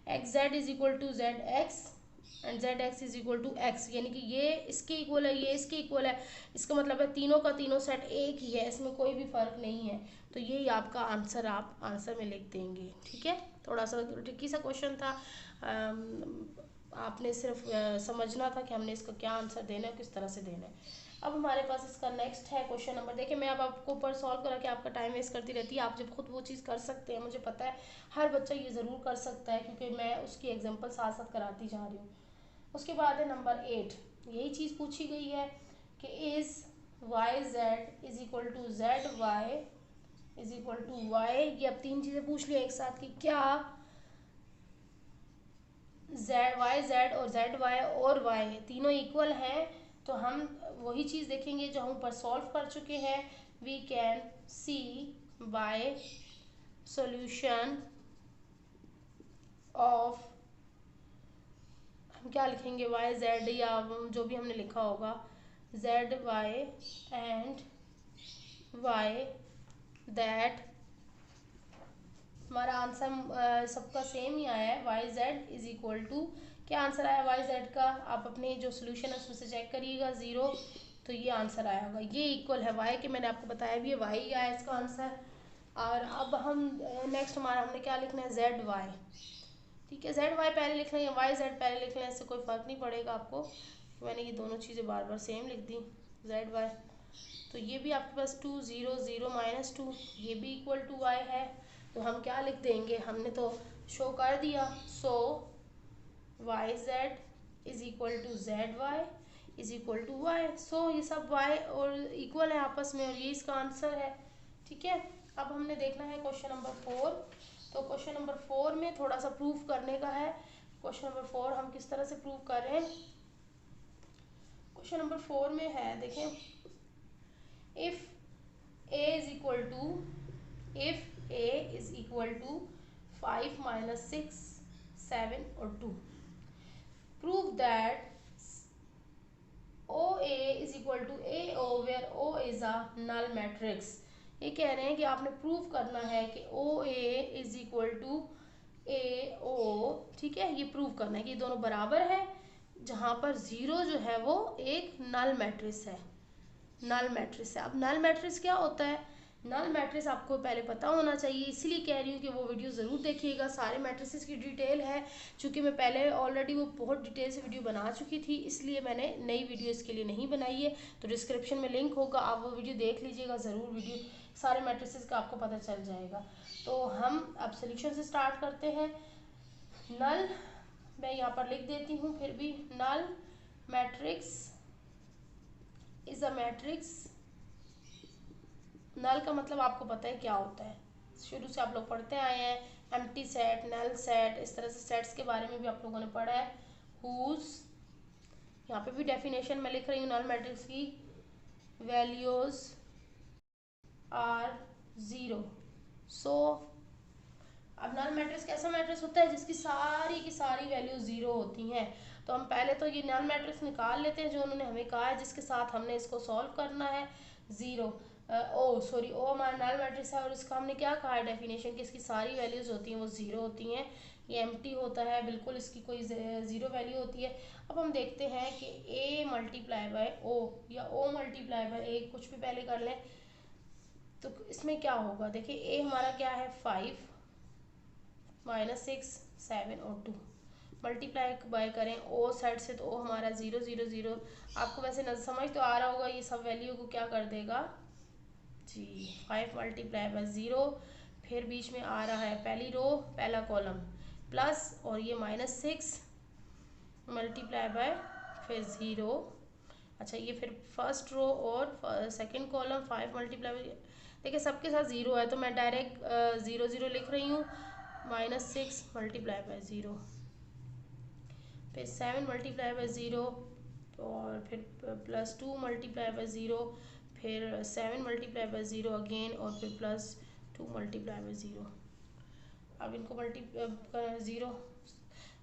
X Z is equal to Z X and Z X is equal to X, यानी कि ये इसके इक्वल है ये इसके इक्वल है। इसका मतलब है तीनों का तीनों सेट एक ही है, इसमें कोई भी फ़र्क नहीं है। तो यही आपका आंसर आप आंसर में लिख देंगे। ठीक है थोड़ा सा ट्रिकी सा क्वेश्चन था। आपने सिर्फ समझना था कि हमने इसका क्या आंसर देना है किस तरह से देना है। अब हमारे पास इसका नेक्स्ट है क्वेश्चन नंबर। देखिए मैं अब आपको ऊपर सॉल्व करा के आपका टाइम वेस्ट करती रहती है, आप जब खुद वो चीज़ कर सकते हैं मुझे पता है हर बच्चा ये ज़रूर कर सकता है क्योंकि मैं उसकी एग्जांपल साथ साथ कराती जा रही हूँ। उसके बाद है नंबर 8। यही चीज़ पूछी गई है कि is Y Z is equal to Z Y is equal to Y. ये अब तीन चीज़ें पूछ लिया एक साथ कि क्या जेड वाई जेड और जेड वाई और वाई तीनों इक्वल हैं। तो हम वही चीज़ देखेंगे जो हम ऊपर सॉल्व कर चुके हैं। We can see by solution of, हम क्या लिखेंगे वाई जेड या जो भी हमने लिखा होगा Z Y and Y, that हमारा आंसर सबका सेम ही आया है Y Z is equal to, क्या आंसर आया वाई जेड का, आप अपने जो सोल्यूशन है उसमें से चेक करिएगा 0 तो ये आंसर आया होगा। ये इक्वल है वाई के, मैंने आपको बताया भी है वाई ही आया इसका आंसर। और अब हम नेक्स्ट हमारा हमने क्या लिखना है, जेड वाई। ठीक है, जेड वाई पहले लिख लें या वाई जेड पहले लिख लें, इससे कोई फ़र्क नहीं पड़ेगा आपको। मैंने ये दोनों चीज़ें बार बार सेम लिख दी, जेड वाई। तो ये भी आपके पास 2 0 0 -2, ये भी इक्वल टू वाई है। तो हम क्या लिख देंगे, हमने तो शो कर दिया। So Y Z is equal to Z Y is equal to Y. So ये सब वाई और इक्वल है आपस में, और ये इसका आंसर है। ठीक है, अब हमने देखना है क्वेश्चन नंबर 4। तो क्वेश्चन नंबर 4 में थोड़ा सा प्रूफ करने का है। क्वेश्चन नंबर 4 हम किस तरह से प्रूफ कर रहे हैं। क्वेश्चन नंबर 4 में है, देखें, if a is equal to, if a is equal to 5 - 6 7 और 2, prove that OA is equal to AO where O is a null matrix. ये कह रहे हैं कि आपने प्रूव करना है कि OA is equal to AO। ठीक है, ये प्रूव करना है कि ये दोनों बराबर है, जहाँ पर जीरो जो है वो एक नल मैट्रिक्स है। नल मैट्रिक्स है। अब नल मैट्रिक्स क्या होता है, नल मैट्रिक्स आपको पहले पता होना चाहिए, इसीलिए कह रही हूँ कि वो वीडियो ज़रूर देखिएगा। सारे मैट्रिसेस की डिटेल है, चूँकि मैं पहले ऑलरेडी वो बहुत डिटेल से वीडियो बना चुकी थी, इसलिए मैंने नई वीडियो इसके लिए नहीं बनाई है। तो डिस्क्रिप्शन में लिंक होगा, आप वो वीडियो देख लीजिएगा ज़रूर, वीडियो सारे मैट्रिसेस का आपको पता चल जाएगा। तो हम अब सोल्यूशन से स्टार्ट करते हैं। नल मैं यहाँ पर लिख देती हूँ, फिर भी null matrix is a matrix. Null का मतलब आपको पता है क्या होता है, शुरू से आप लोग पढ़ते आए हैं, एम्प्टी सेट, नल सेट, इस तरह से सेट्स के बारे में भी आप लोगों ने पढ़ा है। हुज, यहाँ पे भी डेफिनेशन मैं लिख रही हूँ नल मैट्रिक्स की, वैल्यूज आर जीरो। सो अब नल मैट्रिक्स कैसा मैट्रिक्स होता है, जिसकी सारी की सारी वैल्यू जीरो होती हैं। तो हम पहले तो ये नल मैट्रिक्स निकाल लेते हैं जो उन्होंने हमें कहा है, जिसके साथ हमने इसको सॉल्व करना है। जीरो ओ हमारा नल मैट्रिक्स है, और इसका हमने क्या कहा है डेफिनेशन कि इसकी सारी वैल्यूज होती हैं वो जीरो होती हैं। ये एम्प्टी होता है बिल्कुल, इसकी कोई जीरो वैल्यू होती है। अब हम देखते हैं कि ए मल्टीप्लाई बाय ओ या ओ मल्टीप्लाई बाय ए, कुछ भी पहले कर लें, तो इसमें क्या होगा। देखिए ए हमारा क्या है 5 -6 7 और 2, मल्टीप्लाई बाय करें ओ साइड से, तो ओ हमारा 0 0 0। आपको वैसे न समझ तो आ रहा होगा, ये सब वैल्यू को क्या कर देगा जी, 5 मल्टीप्लाई बाय 0, फिर बीच में आ रहा है पहली रो पहला कॉलम प्लस, और ये -6 मल्टीप्लाई बाय फिर 0। अच्छा, ये फिर फर्स्ट रो और सेकंड कॉलम 5 मल्टीप्लाई बाय, देखिए सबके साथ ज़ीरो है तो मैं डायरेक्ट 0 0 लिख रही हूँ। -6 मल्टीप्लाई बाय 0, फिर 7 मल्टीप्लाई बाय 0, और फिर +2 मल्टीप्लाई बाय 0, फिर 7 मल्टीप्लाई बाय 0 अगेन, और फिर +2 मल्टीप्लाई बाय 0। अब इनको ज़ीरो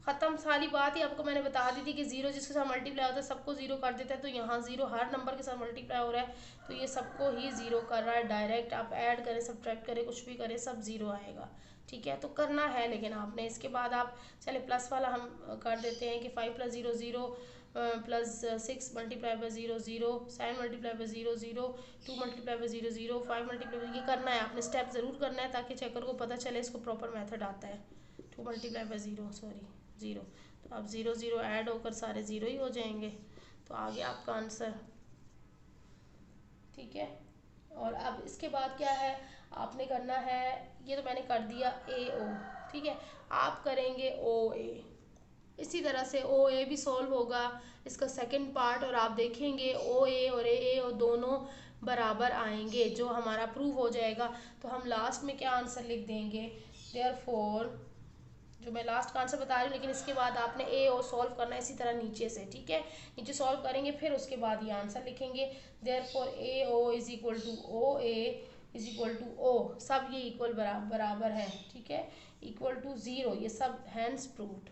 ख़त्म, सारी बात ही आपको मैंने बता दी थी कि ज़ीरो जिसके साथ मल्टीप्लाई होता है सबको ज़ीरो कर देता है। तो यहाँ ज़ीरो हर नंबर के साथ मल्टीप्लाई हो रहा है, तो ये सबको ही ज़ीरो कर रहा है। डायरेक्ट आप ऐड करें, सब्ट्रैक्ट करें, कुछ भी करें, सब ज़ीरो आएगा। ठीक है, तो करना है लेकिन आपने, इसके बाद आप चले प्लस वाला हम कर देते हैं कि 5 + 0 0, +6 multiply by 0 0, 7 multiply by 0 0, 2 multiply by 0 0, 5 multiply, ये करना है आपने, स्टेप ज़रूर करना है ताकि चेकर को पता चले इसको प्रॉपर मेथड आता है। 2 मल्टीप्लाई बाय 0 0, तो अब 0 0 ऐड होकर सारे ज़ीरो ही हो जाएंगे, तो आ गया आपका आंसर। ठीक है, और अब इसके बाद क्या है आपने करना है, ये तो मैंने कर दिया ए ओ। ठीक है, आप करेंगे ओ ए, इसी तरह से ओ ए भी सॉल्व होगा इसका सेकंड पार्ट, और आप देखेंगे ओ ए और दोनों बराबर आएंगे, जो हमारा प्रूव हो जाएगा। तो हम लास्ट में क्या आंसर लिख देंगे, देयरफॉर, जो मैं लास्ट का आंसर बता रही हूँ, लेकिन इसके बाद आपने ए ओ सॉल्व करना है इसी तरह नीचे से। ठीक है, नीचे सॉल्व करेंगे फिर उसके बाद ये आंसर लिखेंगे। Therefore A O is equal to O A is equal to O, सब ये इक्वल बराबर है। ठीक है, इक्वल टू 0, ये सब हैंस प्रूव्ड।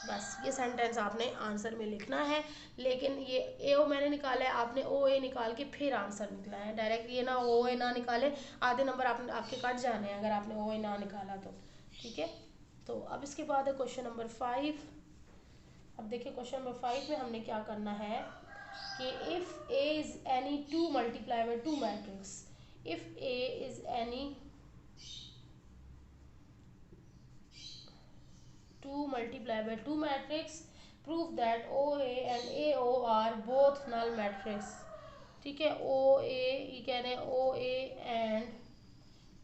बस ये सेंटेंस आपने आंसर में लिखना है, लेकिन ये ए ओ मैंने निकाला है, आपने ओ ए निकाल के फिर आंसर निकला है। डायरेक्ट ये ना ओ ए ना निकाले, आधे नंबर आपके कट जाने हैं अगर आपने ओ ए ना निकाला तो। ठीक है, तो अब इसके बाद है क्वेश्चन नंबर 5। अब देखिए क्वेश्चन नंबर 5 में हमने क्या करना है, कि if A is any two multiply by two matrix, if A is any two multiply by two matrix, prove that O A and A O are both null matrix. ठीक है, ओ ए, ये कह रहे हैं ओ ए एंड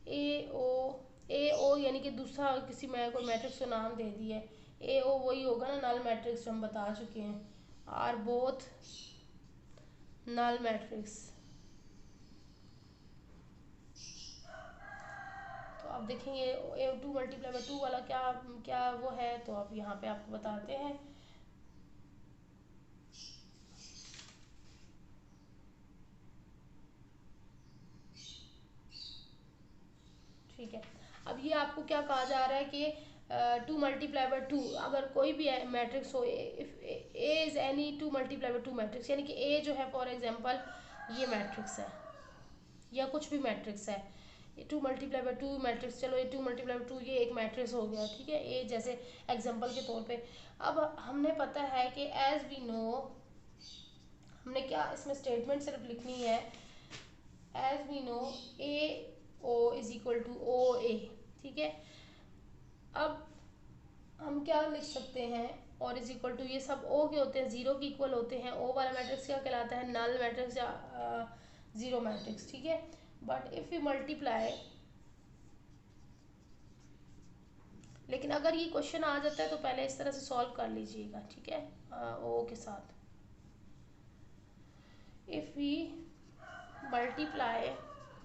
ए ओ यानी कि दूसरा किसी में कोई मैट्रिक्स को नाम दे दिया है, ए ओ वही होगा ना नल मैट्रिक्स जो हम बता चुके हैं, आर बोथ नल मैट्रिक्स। तो आप देखेंगे ए टू मल्टीप्लाई बाय टू वाला क्या क्या वो है, तो अब यहाँ पे आपको बताते हैं। ठीक है, अब ये आपको क्या कहा जा रहा है कि टू मल्टीप्लाई बाय टू, अगर कोई भी मैट्रिक्स हो, if A is any two multiply by two matrix, यानी कि ए जो है फॉर एग्जांपल ये मैट्रिक्स है या कुछ भी मैट्रिक्स है, to multiply by two matrix, चलो ये टू मल्टीप्लाई बाय टू ये एक मैट्रिक्स हो गया। ठीक है, ए जैसे एग्जांपल के तौर पे। अब हमने पता है कि एज वी नो, हमने क्या इसमें स्टेटमेंट सिर्फ लिखनी है, as we know A O is equal to O A. ठीक है, अब हम क्या लिख सकते हैं, और इज इक्वल टू, ये सब ओ के होते हैं, जीरो के इक्वल होते हैं, ओ वाला मैट्रिक्स क्या कहलाता है, नल मैट्रिक्स या जीरो मैट्रिक्स। ठीक है, बट इफ यू मल्टीप्लाई, लेकिन अगर ये क्वेश्चन आ जाता है तो पहले इस तरह से सॉल्व कर लीजिएगा। ठीक है, ओ के साथ इफ वी मल्टीप्लाई,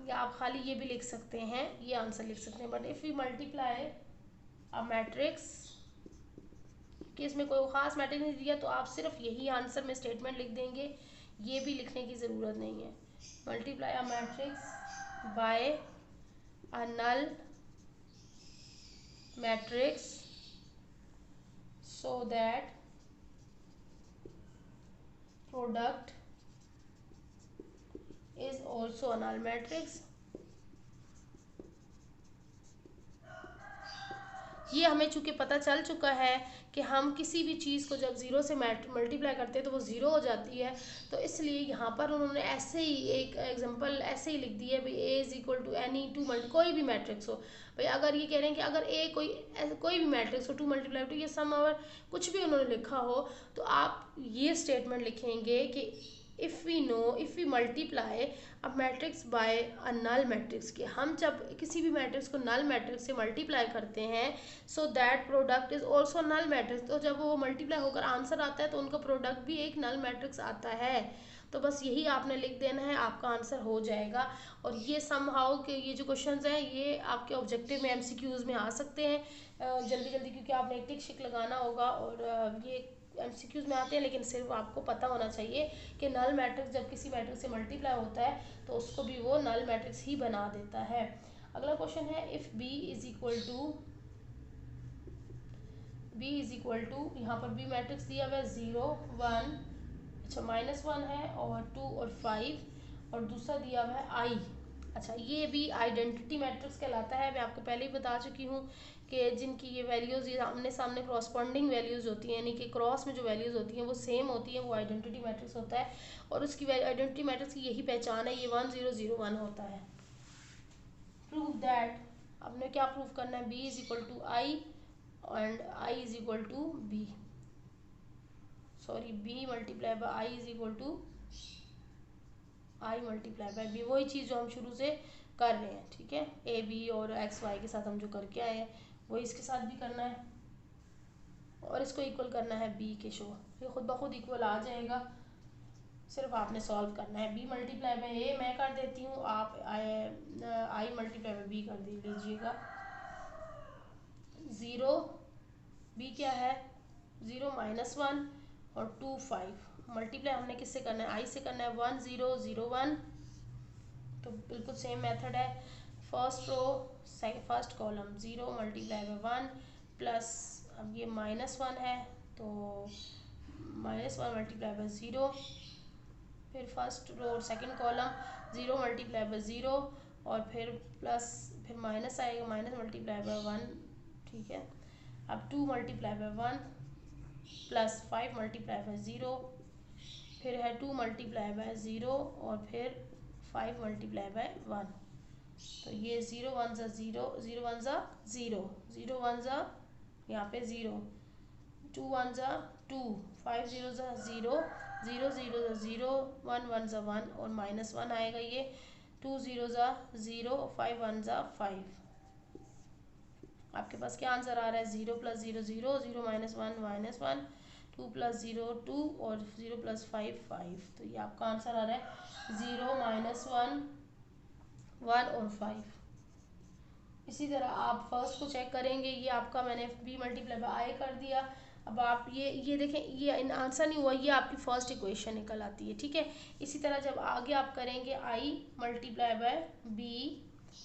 या आप खाली ये भी लिख सकते हैं, ये आंसर लिख सकते हैं, but if we multiply a matrix, कि इसमें कोई खास मैट्रिक्स नहीं दिया तो आप सिर्फ यही आंसर में स्टेटमेंट लिख देंगे, ये भी लिखने की ज़रूरत नहीं है। Multiply a matrix by a null matrix so that product is also a null matrix। ये हमें चूंकि पता चल चुका है कि हम किसी भी चीज़ को जब ज़ीरो से मल्टीप्लाई करते हैं तो वो ज़ीरो हो जाती है, तो इसलिए यहाँ पर उन्होंने ऐसे ही एक एग्जांपल ऐसे ही लिख दिया है भाई, A is equal to any to कोई भी मैट्रिक्स हो। भाई अगर ये कह रहे हैं कि अगर ए कोई भी मैट्रिक्स हो टू मल्टीप्लाई टू, ये सम अगर कुछ भी उन्होंने लिखा हो, तो आप ये स्टेटमेंट लिखेंगे कि if we multiply a matrix by a null matrix, कि हम जब किसी भी मैट्रिक्स को नल मैट्रिक्स से मल्टीप्लाई करते हैं, so that product is also null matrix, तो जब वो मल्टीप्लाई होकर आंसर आता है तो उनका प्रोडक्ट भी एक नल मैट्रिक्स आता है। तो बस यही आपने लिख देना है, आपका आंसर हो जाएगा। और ये समहाउ के ये जो क्वेश्चंस हैं ये आपके ऑब्जेक्टिव में एमसीक्यूज में आ सकते हैं जल्दी जल्दी, क्योंकि आपने एक टिक शिक लगाना होगा, और ये एमसीक्यूज में आते हैं, लेकिन सिर्फ आपको पता होना चाहिए कि नल मैट्रिक्स जब किसी मैट्रिक्स से मल्टीप्लाई होता है तो उसको भी वो नल मैट्रिक्स ही बना देता है। अगला क्वेश्चन है, if B is equal to, यहाँ पर बी मैट्रिक्स दिया हुआ है 0 1, अच्छा -1 है, और 2 और 5, और दूसरा दिया हुआ है आई। अच्छा, ये भी आइडेंटिटी मैट्रिक्स कहलाता है। मैं आपको पहले ही बता चुकी हूँ कि जिनकी ये वैल्यूज़ ये आमने सामने क्रॉसपॉन्डिंग वैल्यूज़ होती हैं, यानी कि क्रॉस में जो वैल्यूज़ होती हैं वो सेम होती हैं, वो आइडेंटिटी मैट्रिक्स होता है। और उसकी आइडेंटिटी मैट्रिक्स की यही पहचान है, ये 1 0 0 1 होता है। प्रूव दैट, आपने क्या प्रूव करना है, B is equal to I and I is equal to B, sorry B multiply by I is equal to I multiply by B, वही चीज़ जो हम शुरू से कर रहे हैं। ठीक है, ए बी और एक्स वाई के साथ हम जो करके आए हैं वही इसके साथ भी करना है, और इसको इक्वल करना है बी के शो, ये खुद ब खुद इक्वल आ जाएगा, सिर्फ आपने सॉल्व करना है। बी मल्टीप्लाई बाय ए मैं कर देती हूँ, आप आई मल्टीप्लाई बाय बी कर लीजिएगा। 0 बी क्या है 0 -1 और 2 5, मल्टीप्लाई हमने किससे करना है, आई से करना है, 1 0 0 1, तो बिल्कुल सेम मेथड है। First row first column 0 multiply by 1 plus, अब ये -1 है तो -1 मल्टीप्लाई बाय 0, फिर फर्स्ट रो और सेकंड कॉलम 0 मल्टीप्लाई बाय 0, और फिर प्लस, फिर माइनस आएगा, माइनस मल्टीप्लाई बाय 1। ठीक है, अब 2 multiply by 1 plus 5 multiply by 0, फिर है 2 मल्टीप्लाई बाय 0 और फिर 5 मल्टीप्लाई बाय 1। तो ये 0 1 ज़ा 0, 0 1 ज़ा 0, 0 1 ज़ा यहाँ पे 0, 2 1 ज़ा 2, 5 0 ज़ा 0, 0 0 ज़ा 0, 1 1 ज़ा 1 और -1 आएगा ये, 2 0 ज़ा 0, 5 1 ज़ा 5। आपके पास क्या आंसर आ रहा है? 0 + 0 0, 0 -1 -1, 2 + 0 2 और 0 + 5 5। तो ये आपका आंसर आ रहा है 0 -1 1 और 5। इसी तरह आप फर्स्ट को चेक करेंगे, ये आपका मैंने b मल्टीप्लाई बाय आई कर दिया। अब आप ये देखें, ये आंसर नहीं हुआ, ये आपकी फर्स्ट इक्वेशन निकल आती है, ठीक है। इसी तरह जब आगे आप करेंगे i मल्टीप्लाई बाय b,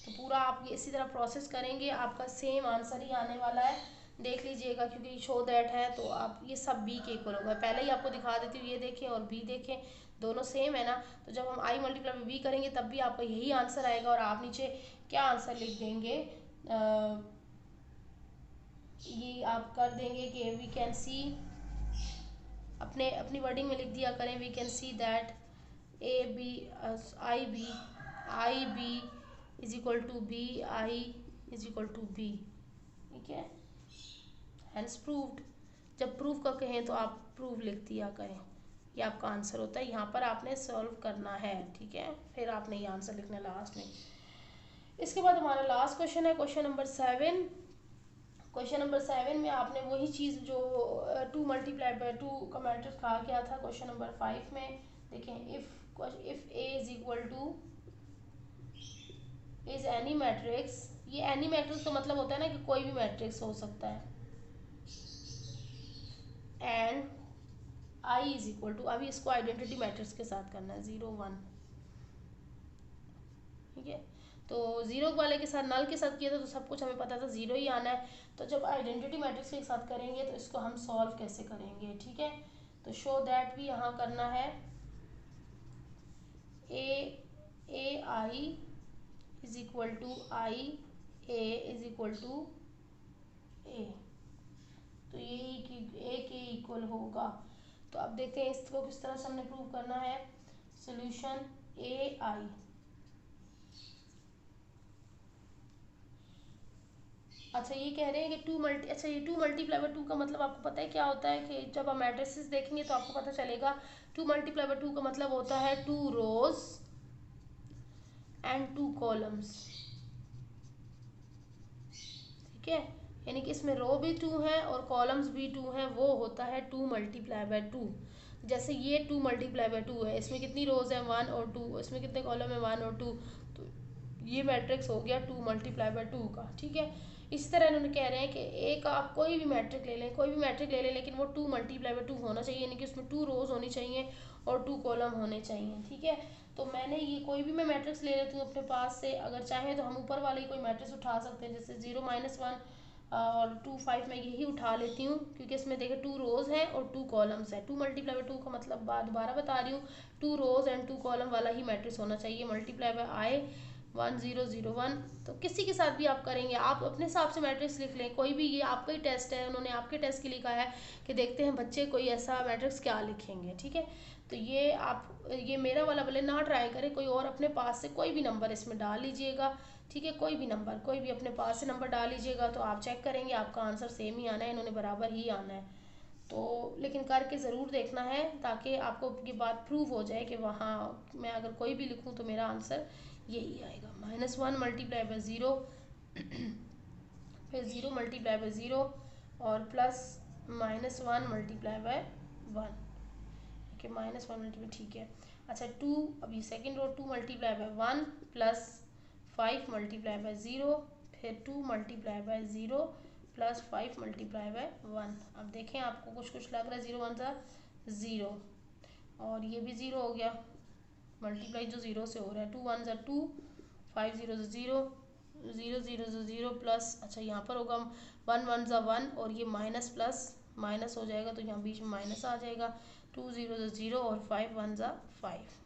तो पूरा आप ये इसी तरह प्रोसेस करेंगे, आपका सेम आंसर ही आने वाला है। देख लीजिएगा, क्योंकि शो दैट है तो आप ये सब b के इक्वल होगा। पहले ही आपको दिखा देती हूँ, ये देखें और b देखें, दोनों सेम है ना। तो जब हम i मल्टीप्लाई बाय b करेंगे तब भी आपका यही आंसर आएगा। और आप नीचे क्या आंसर लिख देंगे, ये आप कर देंगे कि वी कैन सी, अपनी वर्डिंग में लिख दिया करें, we can see that I B is equal to B, I is equal to B, ठीक है। Hence proved. जब प्रूव का कहें तो आप प्रूव लिख दिया करें, ये आपका आंसर होता है। यहाँ पर आपने सॉल्व करना है, ठीक है, फिर आपने ये आंसर लिखना लास्ट में। इसके बाद हमारा लास्ट क्वेश्चन है क्वेश्चन नंबर 7। क्वेश्चन नंबर 7 में आपने वही चीज़ जो 2 मल्टीप्लाई बाय 2 का मैट्रिक्स कहा गया था क्वेश्चन नंबर 5 में। देखें, if A is equal two is any matrix, ये एनी मैट्रिक्स का मतलब होता है ना कि कोई भी मैट्रिक्स हो सकता है, and I is equal to, अभी इसको आइडेंटिटी मैट्रिक्स के साथ करना है 0 1, ठीक है। तो 0 वाले के साथ, नल के साथ किया था तो सब कुछ हमें पता था 0 ही आना है। तो जब आइडेंटिटी मैट्रिक्स के साथ करेंगे तो इसको हम सॉल्व कैसे करेंगे, ठीक है। तो शो दैट भी यहाँ करना है A I is equal to I A is equal to A, तो ये ए के इक्वल होगा। तो अब देखते हैं इसको किस तरह से हमने प्रूव करना है। सोल्यूशन ए आई, अच्छा ये कह रहे हैं कि ये 2 मल्टीप्लाई बाय 2 का मतलब आपको पता है क्या होता है, कि जब हम मैट्रिसेस देखेंगे तो आपको पता चलेगा 2 मल्टीप्लाई बाय 2 का मतलब होता है 2 रोज एंड 2 कॉलम्स, ठीक है। यानी कि इसमें रो भी 2 है और कॉलम्स भी 2 हैं, वो होता है 2 मल्टीप्लाई बाय 2। जैसे ये 2 मल्टीप्लाई बाय 2 है, इसमें कितनी रोज हैं 1 और 2, इसमें कितने कॉलम है 1 और 2, तो ये मैट्रिक्स हो गया 2 मल्टीप्लाई बाय 2 का, ठीक है। इस तरह इन्होंने कह रहे हैं कि एक आप कोई भी मैट्रिक ले लें, कोई भी मैट्रिक ले लें, लेकिन वो 2 मल्टीप्लाई बाय 2 होना चाहिए, यानी कि उसमें 2 रोज होनी चाहिए और 2 कॉलम होने चाहिए, ठीक है। तो मैंने ये कोई भी मैं मैट्रिक्स ले लेती हूँ अपने पास से, अगर चाहें तो हम ऊपर वाले ही कोई मैट्रिक्स उठा सकते हैं, जैसे 0 -1 और 2 5 मैं यही उठा लेती हूँ, क्योंकि इसमें देखिए 2 रोज है और 2 कॉलम्स है। 2 मल्टीप्लाई बाय 2 का मतलब दोबारा बता रही हूँ, 2 रोज एंड 2 कॉलम वाला ही मैट्रिक्स होना चाहिए। मल्टीप्लाई बाय आई 1 0 0 1, तो किसी के साथ भी आप करेंगे, आप अपने हिसाब से मैट्रिक्स लिख लें कोई भी, ये आपका ही टेस्ट है, उन्होंने आपके टेस्ट के लिए कहा है कि देखते हैं बच्चे कोई ऐसा मैट्रिक्स क्या लिखेंगे, ठीक है। तो ये आप ये मेरा वाला भले ना ट्राई करें, कोई और अपने पास से कोई भी नंबर इसमें डाल लीजिएगा, ठीक है। कोई भी नंबर, कोई भी अपने पास से नंबर डाल लीजिएगा, तो आप चेक करेंगे आपका आंसर सेम ही आना है, इन्होंने बराबर ही आना है। तो लेकिन करके ज़रूर देखना है, ताकि आपको ये बात प्रूव हो जाए कि वहाँ मैं अगर कोई भी लिखूँ तो मेरा आंसर यही आएगा। -1 मल्टीप्लाई बाय 0, फिर 0 मल्टीप्लाई बाय 0 और प्लस -1 मल्टीप्लाई बाय 1, ठीक है। -1 मल्टीप्लाई, ठीक है। अच्छा 2, अभी second row 2 multiply by 1 plus 5 multiply by 0, फिर 2 multiply by 0 plus 5 multiply by 1। अब देखें आपको कुछ कुछ लग रहा है, 0 1 सा 0 और ये भी 0 हो गया, मल्टीप्लाई जो 0 से हो रहा है, 2 1 सा 2, 5 0 से 0, 0 0 से 0 प्लस, अच्छा यहाँ पर होगा 1 1 सा 1 और ये माइनस प्लस माइनस हो जाएगा, तो यहाँ बीच में माइनस आ जाएगा, 2 0 से 0 और 5 1 सा 5,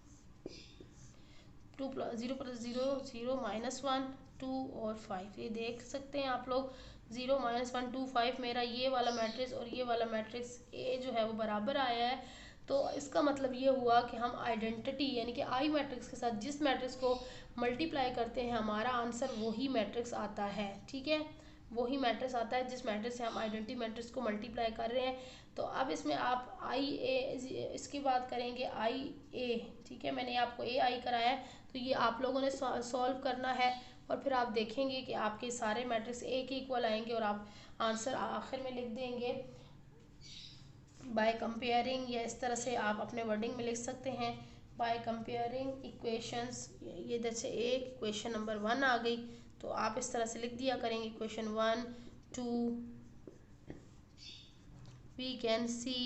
2 प्लस 0 प्लस 0 0 -1 2 और 5, ये देख सकते हैं आप लोग 0 -1 2 5 मेरा ये वाला मैट्रिक्स और ये वाला मैट्रिक्स ए जो है वो बराबर आया है। तो इसका मतलब ये हुआ कि हम आइडेंटिटी यानी कि आई मैट्रिक्स के साथ जिस मैट्रिक्स को मल्टीप्लाई करते हैं हमारा आंसर वही मैट्रिक्स आता है, ठीक है, वही मैट्रिक्स आता है जिस मैट्रिक्स से हम आइडेंटिटी मैट्रिक्स को मल्टीप्लाई कर रहे हैं। तो अब इसमें आप आई ए, इसकी बात करेंगे आई ए, ठीक है, मैंने आपको ए आई कराया है, तो ये आप लोगों ने सॉल्व करना है और फिर आप देखेंगे कि आपके सारे मैट्रिक्स ए के इक्वल आएंगे और आप आंसर आखिर में लिख देंगे बाय कंपेयरिंग, या इस तरह से आप अपने वर्डिंग में लिख सकते हैं बाय कंपेयरिंग इक्वेशंस। ये जैसे एक इक्वेशन नंबर 1 आ गई तो आप इस तरह से लिख दिया करेंगे equation 1 2 we can see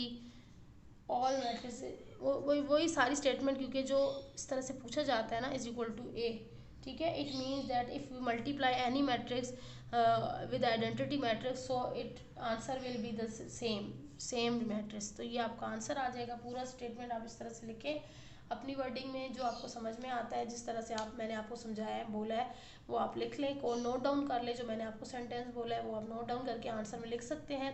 all matrix, वही सारी स्टेटमेंट, क्योंकि जो इस तरह से पूछा जाता है ना इज इक्वल टू ए, ठीक है, it means that if we multiply any matrix with identity matrix so it answer will be the same matrix. तो ये आपका आंसर आ जाएगा। पूरा स्टेटमेंट आप इस तरह से लिखें अपनी वर्डिंग में, जो आपको समझ में आता है, जिस तरह से मैंने आपको समझाया है बोला है वो आप लिख लें, को नोट डाउन कर लें, जो मैंने आपको सेंटेंस बोला है वो आप नोट डाउन करके आंसर में लिख सकते हैं।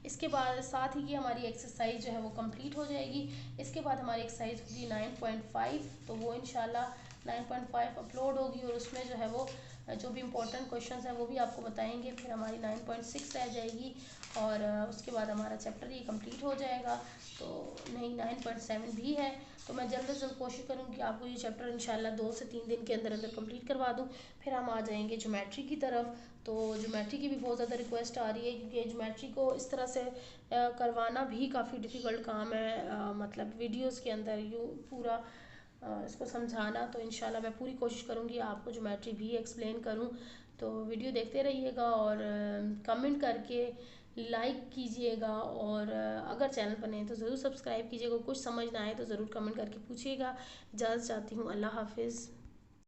इसके बाद साथ ही कि हमारी एक्सरसाइज जो है वो कंप्लीट हो जाएगी। इसके बाद हमारी एक्सरसाइज होगी 9.5, तो वो इंशाल्लाह 9.5 अपलोड होगी और उसमें जो है वो जो भी इम्पोर्टेंट क्वेश्चन है वो भी आपको बताएंगे। फिर हमारी 9.6 रह जाएगी और उसके बाद हमारा चैप्टर ये कंप्लीट हो जाएगा। तो नहीं 9.7 भी है, तो मैं जल्द से जल्द कोशिश करूँगी कि आपको ये चैप्टर इंशाल्लाह 2 से 3 दिन के अंदर अंदर कंप्लीट करवा दूँ। फिर हम आ जाएंगे ज्योमेट्री की तरफ। तो ज्योमेट्री की भी बहुत ज़्यादा रिक्वेस्ट आ रही है, क्योंकि ज्योमेट्री को इस तरह से करवाना भी काफ़ी डिफ़िकल्ट काम है, मतलब वीडियोज़ के अंदर यूँ पूरा इसको समझाना। तो इंशाल्लाह मैं पूरी कोशिश करूँगी आपको ज्योमेट्री भी एक्सप्लेन करूँ। तो वीडियो देखते रहिएगा और कमेंट करके लाइक कीजिएगा, और अगर चैनल पर नहीं तो ज़रूर सब्सक्राइब कीजिएगा। कुछ समझ ना आए तो ज़रूर कमेंट करके पूछिएगा। इजाज़त चाहती हूँ, अल्लाह हाफिज़।